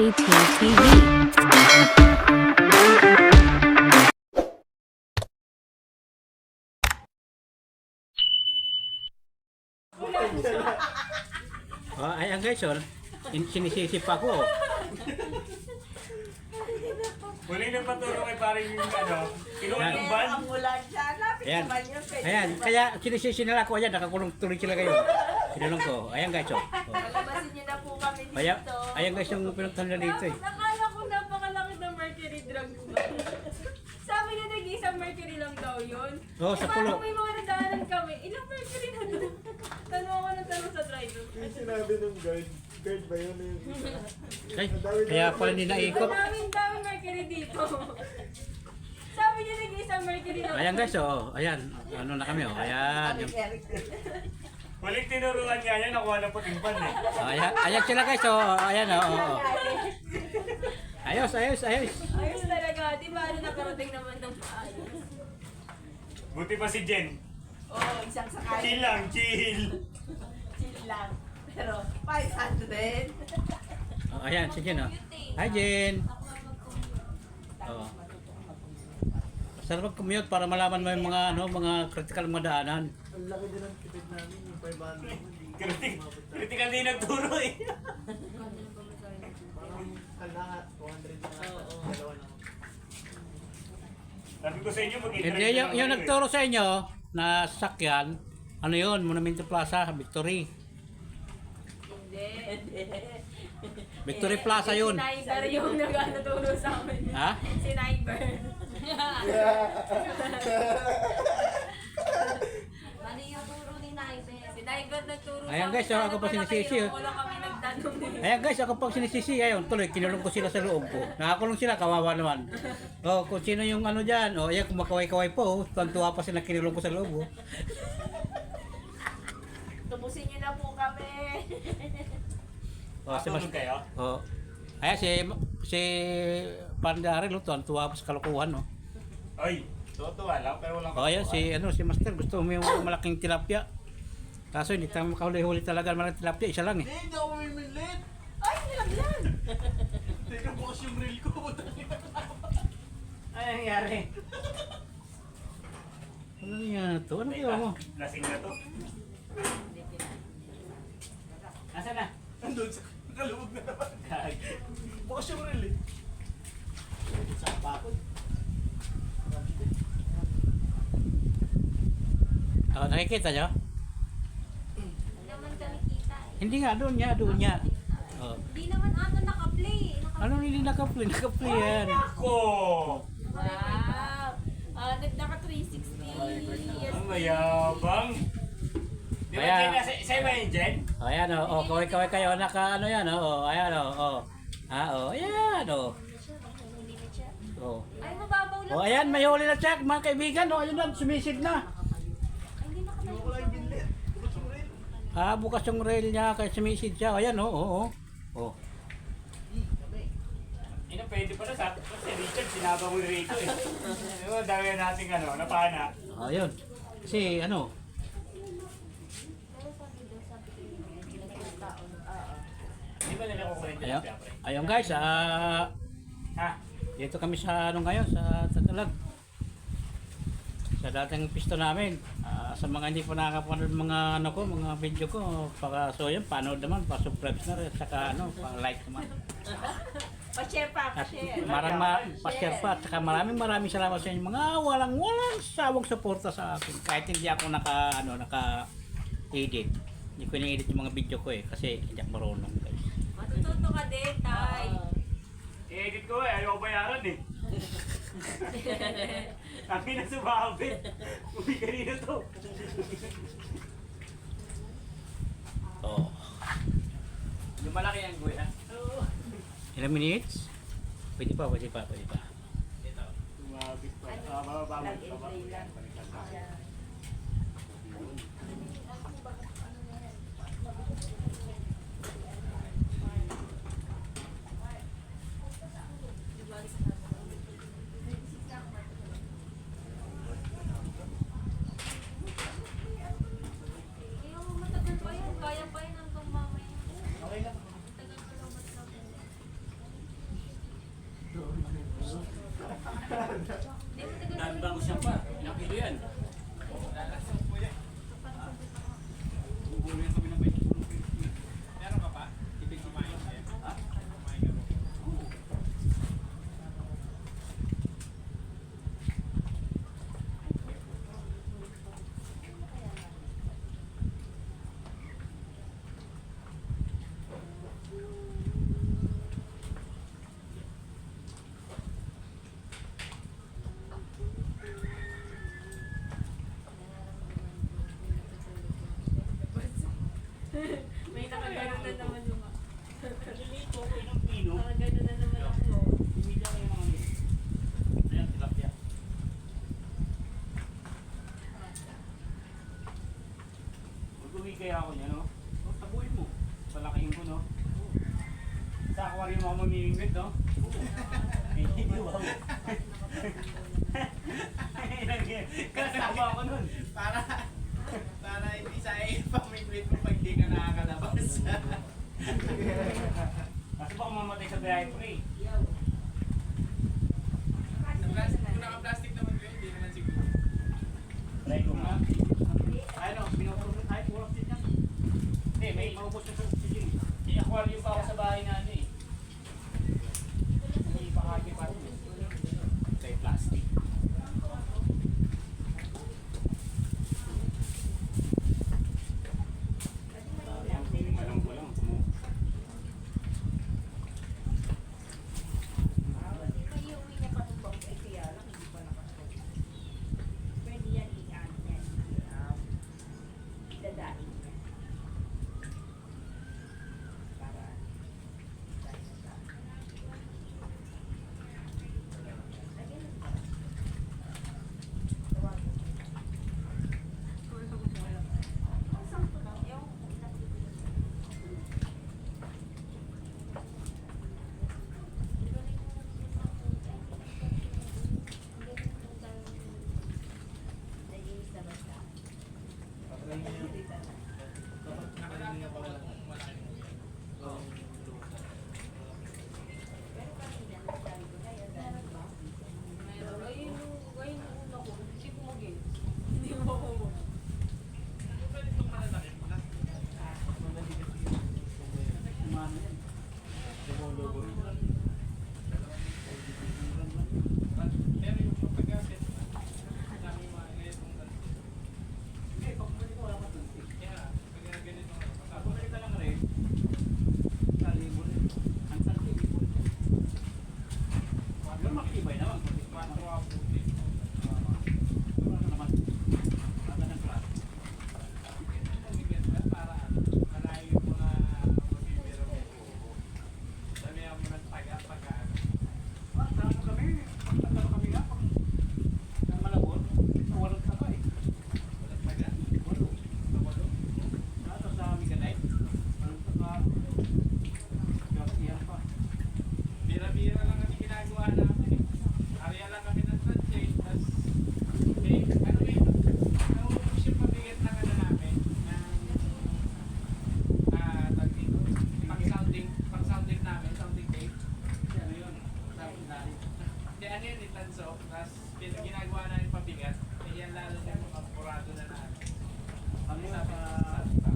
JP TV. Ayan guys, sinisisi pa ko. Huling nagpaturo kay paring yung kinuha ng van. Ayan, ayan, kaya sinisisi nila ako. Ayan, nakakulong tuloy sila kayo. Kinulong ko. Ayan guys, Palabasin niyo na po kami dito. Ayan guys, yung pinuntahan nila dito eh. Nakala ko napakalaki ng mercury drugs ba? Sabi niya nag-isang mercury lang daw yun. Oo, sa pulo. Parang may mga nadaanan kami. Ilang mercury na doon? Tanong ako ng tanong sa driver. Yung sinabi ng guard ba yun? Ay, kaya pala hindi naikot. Daming mercury dito. Sabi niya nag-isang mercury lang. Ayan guys, ayan, ano na kami ayan. Huling tinuruan niya niya, nakuha na puting van eh. Ayan, ayan sila guys, ayan, Ayos. Ayos talaga. Di ba ano nakarating naman ng maayos? Buti pa si Jen. Oo, isang sakay. Chill lang, chill. Chill lang. Pero 500. Ayan, si Jen, Hi Jen. Sarap mag-commute para malaman mo yung mga critical mga daanan. Ang laki din ang tipid namin, yung 500. Critical din nagturo eh. Parang ang lahat, 200 na. Dalawa lang. Sabi ko sa inyo, Hindi, yung nagturo sa inyo na sasakyan, ano yun, Monumento Plaza, Victory. Hindi. Victory Plaza yun. Si Niber yung nag-atuturo sa amin. Ha? Si Niber. Mali yung turo ni Niber. Si Niber nagturo sa Ayan guys, ako pa sinisisi. Wala kami nagtanong din. Ayan guys, ako pag sinisisi, ayun, tuloy, kinulong ko sila sa loob ko. Nakakulong sila, kawawa naman. Kung sino yung ano dyan, ayan, kumakaway-kaway po, tuwan-tuwa pa sila kinulong ko sa loob. Tubusin niyo na po kami. Matulog kayo? Ayan, si Pandaril, tuwan-tuwa pa sa kalukuhan, Oy, tuwa lang, pero walang Ayan, si Master, gusto mo yung malaking tilapia. Kaso hindi tayo makahuli-huli talaga ng malaking tilapia, isa lang eh. Hindi ako mimilit! Ay, nilagyan. Teka, bukas yung reel ko. Ay, nangyari. Ano nangyari to? Ano ginawa mo? Lasing na to. Nasaan na? Andun sa kalubog na naman. Bukas yung reel eh. Sa bakod. Nakikita nyo? Hindi naman kami kita eh. Hindi nga, doon niya. Hindi naman ato naka-play. Anong hindi naka-play? Naka-play yan. Ako! Wow. Naka 360. Yes. Ang mayabang. Di ba Kaya- Jen, sa'yo ba yun, Jen? Ayan kaway-kaway kayo, naka ano yan, ayan ayan Hindi na siya. Ay, mababaw lang. ayan, may huli na check, mga kaibigan, ayun na, sumisid na. Ay, hindi na kami. Ako lang yung binlit. Bukas yung reel. Bukas yung rail niya, kaya sumisid siya, ayan, Ina, pwede pa na sa si Richard, sinaba mo rito eh. Diba, dami na nating napana. ayun, kasi Di ba nila kukulit ayun, yung pre? ayun guys, Ha? dito kami sa ngayon, sa Tatalag. Sa dating pisto namin. Sa mga hindi pa nakakapanood mga mga video ko, so yun, panood naman, pa-subscribe na rin, saka pa-like naman. Pa-share pa, At pa-share. pa-share pa, at saka maraming salamat sa inyo mga walang sawang suporta sa akin. Kahit hindi ako naka-edit. Hindi ko na-edit yung mga video ko kasi hindi ako marunong guys. Matututo ka din, Tay. I-edit ko ayaw bayaran eh. Kami na sumabi. Uy, kanina to. Yung malaki ang guya. Ilang minutes? Pwede pa. Ito. Sumabit pa. Babababit pa ba? Meron ka pa? Ibig kumain ka? Ha? Kumain ka ba? May nakaganon na naman yung Lilito ko ng pino. nakaganon na naman ako. Pimilya kayo ng ano. Ayan, tilapia. Mag-uwi kaya ako niya, no? O, tabuin mo. Palakihin ko, no? Sa aquarium ako mamimingwit, no? Wow. Kasama ako nun. Para hindi sa pamigwit mo pag di ka nakakalabas. Kasi baka mamatay sa biyahe pre. Kung naka-plastic naman ko, hindi naman siguro. Try ko nga. Ano, pinupulot ay pulot din yan. Hindi, may maubos na sa oxygen. I-aquarium pa ako sa bahay na ano eh. Hindi pa kaki pa rin. Kay plastic. Alam ko lang. May uwi niya pa ng box ay kaya lang hindi pa nakasuot. Pwede yan i-ano yan. Dadain niya. Para dahil sa lagyan ng box. Tawagin mo. Ang sampo lang. Ewan ko kung nakikita siya. Naiinis na ba siya? Nakalaki ka pa wala kung malaking uwi. Pero kanina, sabi ko na yan, meron ba? Mayroon. Ayun yung una ko. Hindi ko mag-games. Hindi ko ako. Yung pwede itong malalaki. Umano yan. Lobo-lobo rin. Pero yung pagkagat, dami mga ganitong Hindi, pag bumalik ko wala ka dun. kaya pag ganito Pag bumalik ka lang rin, kalibo rin. Ang sarki, libo rin. Pero makitibay naman. Quattro a puti. Wala naman. Wala ng klase. Para malayo yung mga mabibiro mo. Damihan mo ng taga-tagaan. Tama kami. Pagtatalo kami nga. Pag malabot, walang taka eh. Walang taga. Walo. Walo. Ano sa Miganay? Walang taka. Gasiyan pa. Bira-bira lang kami ginagawa namin. Area lang kami ng transit. Tapos, ano yun? Nauubos yung pabigat na ano namin. Tag dito. Pang-sounding namin. Sounding tape. Ano yun? Sounding namin. Hindi, ano yun? Itanso. Tapos, ginagawa namin pabigat. Eh, yan lalo na yung mga purado na namin. Ano yun? Sabi Sa...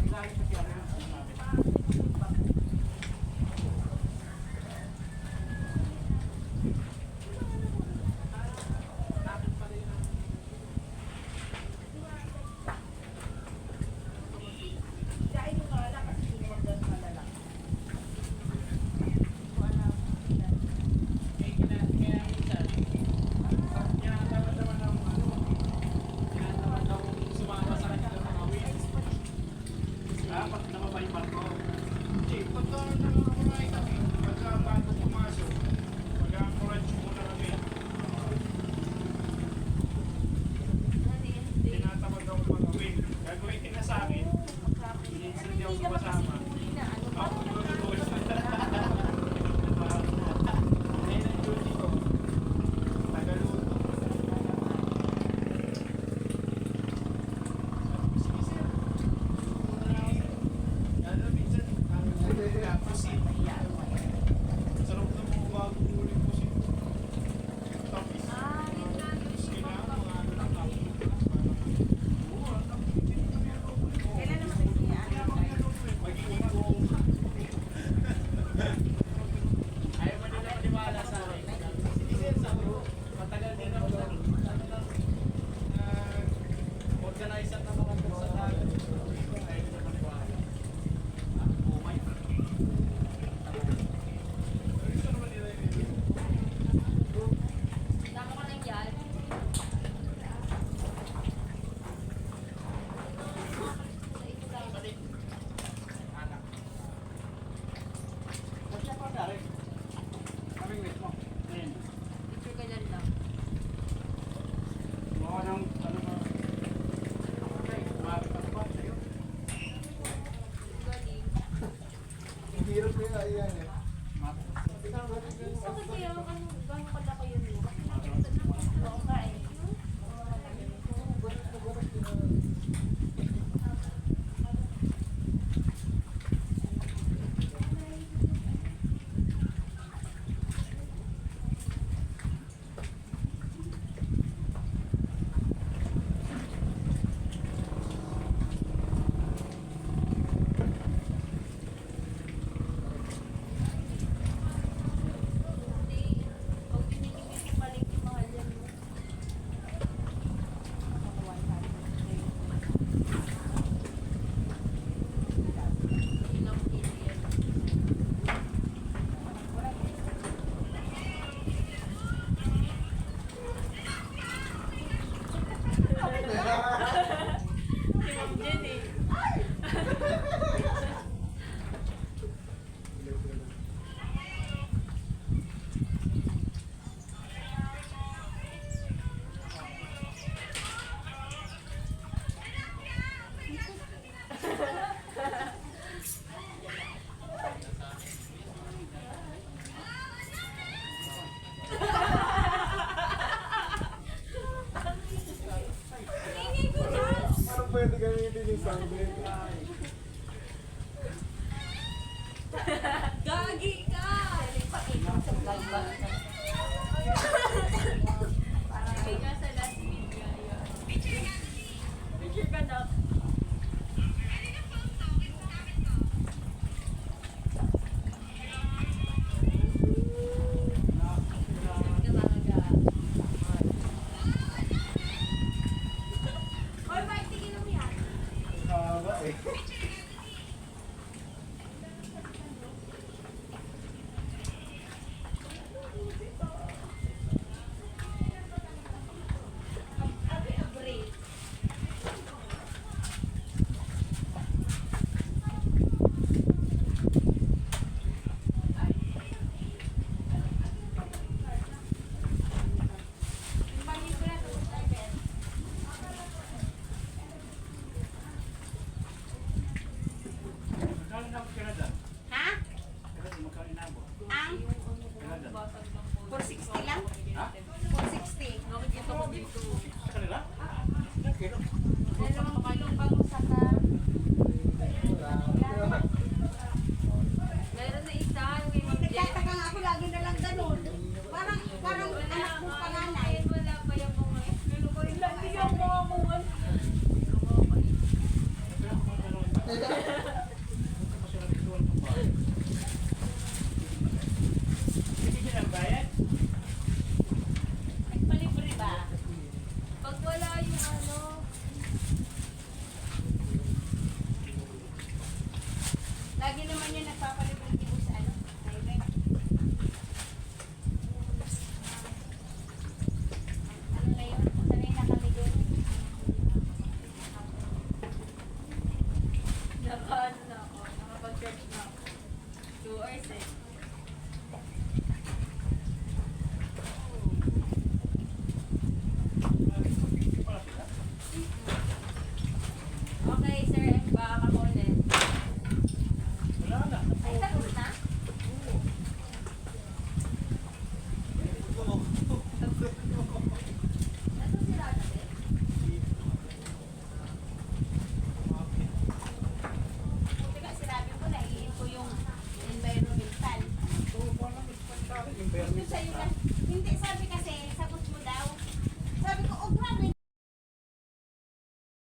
Dahil sa kiyari ng ano namin. namin pala yun. Kain mo nga lang kasi hindi mo doon malalaki. Kung ano, Kaya minsan, kinatawa naman ng ano, kinatawa daw sumama sa kanya ng mga wheels. Pag namabay pa ko. Pagka nakakuraay kami, pagka bago pumasok, pagka-encourage muna kami, tinatawag daw ng mga wheel. Gagawin din na sa akin, minsan di ako sumasama. Ako lulubuhos na. Ayun ang duty ko. Tagaluto. Sige sir. Ano minsan, ang pusit. Sarap na mga bagong uling pusit. Tapos, kailangan mga ano lang, tapos, oo, ang tapos, hindi na kami ano. Bakit kaya gano'ng kalaki yun? Oo nga eh. Pag pinigil yung palengke, mahal yan, no? Ilang kilo yan? Si Ma'am Jenny. Parang pwede gamitin yung soundbed. Gagi ka! Ay, nasa last video yun. Picture ka na. Oy, Mike, tigil mo yan. Haba eh. Magkano na ako Canada? Ha? Canada, magkano na ako? Ang Canada. 460 lang? Ha? 460. Nakikita ko dito. Sa kanila? Kilo. Dalawang kilong pag-usaka. Meron na isa, yung Ma'am Jenny. Nagtataka nga ako, lagi na lang ganun. Parang anak mo panganay. Wala pa yung mga Lagi yung mga muwan. Hindi ang bayad? Nagpalibre ba? Pag wala yung ano, Lagi naman yan nagpapalibre tipo sa ano. Highway. Ano na yun? Sanay na kami doon. naka-ano na ako, nakapag-search na ako. 2 hours eh. Okay, sir, baka ka-comment. Wala na. Ay, tapos na? Tapos sila na din? Teka, sinabi ko na, ko yung environmental. Ito sa'yo na. Hindi, sabi kasi